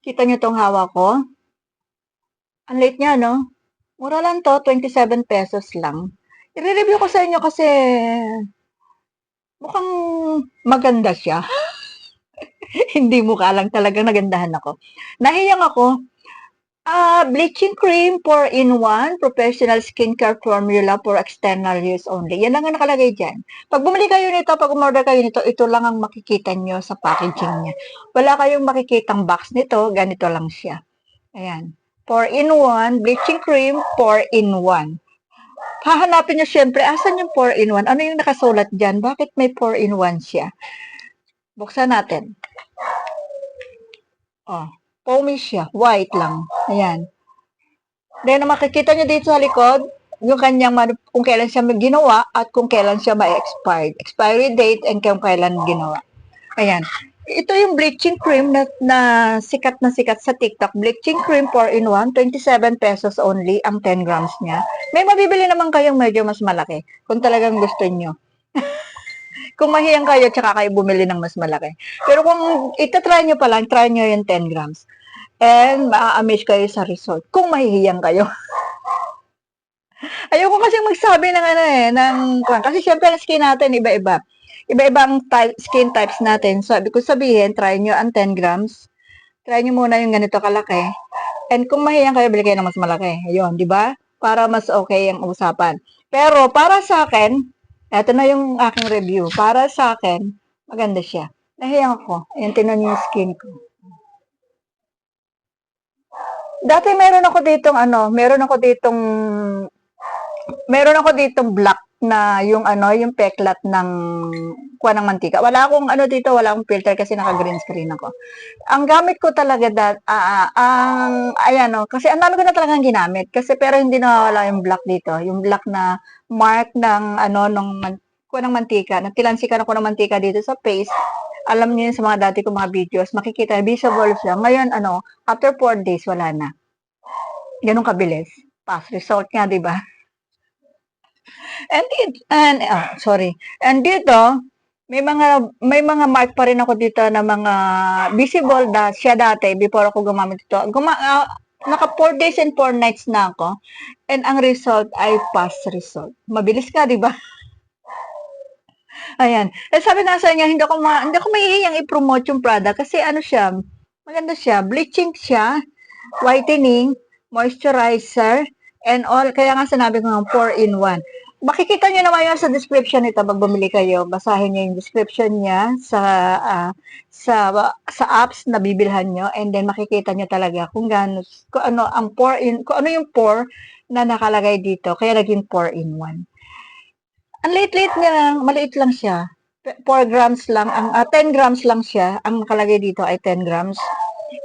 Kita niyo tong hawak ko? Ang liit niya, no? Mura lang to, 27 pesos lang. I-review ko sa inyo kasi mukhang maganda siya. Hindi mukha lang, talagang nagandahan ako. Nahiyang ako. Bleaching cream 4-in-1, professional skincare formula for external use only. Yan lang ang nakalagay dyan. Pag bumili kayo nito, pag umorder kayo nito, ito lang ang makikita nyo sa packaging niya. Wala kayong makikitang box nito, ganito lang siya. Ayan. 4-in-1, bleaching cream 4-in-1. Hahanapin nyo syempre, asan yung 4-in-1? Ano yung nakasulat dyan? Bakit may 4-in-1 siya? Buksan natin. Oh, foamy siya. White lang. Ayan. Then, makikita nyo dito sa likod, yung kanyang, kung kailan siya ginawa at kung kailan siya ma-expired. Expiry date and kung kailan ginawa. Ayan. Ito yung bleaching cream na sikat sa TikTok. Bleaching cream 4-in-1, 27 pesos only ang 10 grams niya. May mabibili naman kayong medyo mas malaki kung talagang gusto nyo. Kung mahiyang kayo, tsaka kayo bumili ng mas malaki. Pero kung itatry nyo pa lang, try nyo yung 10 grams. And maa-amaze kayo sa result kung mahihiyang kayo. Ayoko kasi magsabi ng ano kasi syempre ang skin natin iba-iba. Iba-ibang skin types natin. So, ibig ko sabihin, try nyo ang 10 grams. Try nyo muna yung ganito kalaki. And kung mahiyang kayo, bili kayo ng mas malaki. Ayun, di ba? Para mas okay ang usapan. Pero para sa akin, eto na yung aking review. Para sa akin, maganda siya. Nahiyang ako. Ayan, tinan niyo yung skin ko. Dati meron ako ditong black na yung yung peklat ng kuha ng mantika. Wala akong filter kasi naka-green screen ako. Ang gamit ko talaga kasi ang dami ko na talagang ginamit kasi pero hindi nawawala yung black dito, yung black na mark ng kuha ng mantika. Nagtilansikan ako ng mantika dito sa face. Alam niyo yun sa mga dati kong mga videos, makikita visible siya. Ngayon after 4 days wala na. Ganun kabilis. Fast result nga, 'di ba? Sorry. And dito, may mga mark pa rin ako dito na mga visible na siya dati before ako gumamit ito. Naka 4 days and 4 nights na ako. And ang result ay fast result. Mabilis ka, 'di ba? Ayan. Sabi nga sa inyo, hindi ko mahihiyang i-promote yung product kasi maganda siya, bleaching siya, whitening, moisturizer, and all. Kaya nga sinabi ko nga 4-in-1. Makikita nyo naman yun sa description nito pag bumili kayo. Basahin nyo yung description niya sa apps na bibilhan nyo and then makikita nyo talaga kung kung ano yung 4 na nakalagay dito. Kaya naging 4-in-1. Ang liit-liit niya lang, maliit lang siya. 4 grams lang, 10 grams lang siya. Ang nakalagay dito ay 10 grams.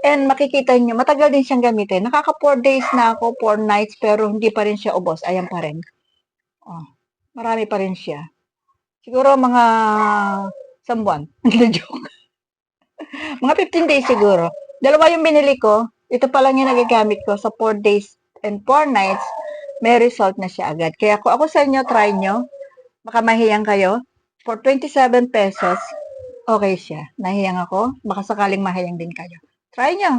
And makikita niyo, matagal din siyang gamitin. Nakaka 4 days na ako, 4 nights, pero hindi pa rin siya ubos. Ayan pa rin. Oh, marami pa rin siya. Siguro mga isang buwan. Joke. Mga 15 days siguro. Dalawa yung binili ko. Ito pa lang yung nagagamit ko sa 4 days and 4 nights. May result na siya agad. Kaya kung ako sa inyo, try nyo. Baka mahiyang kayo. For 27 pesos, okay siya. Nahiyang ako. Baka sakaling mahiyang din kayo. Try nyo.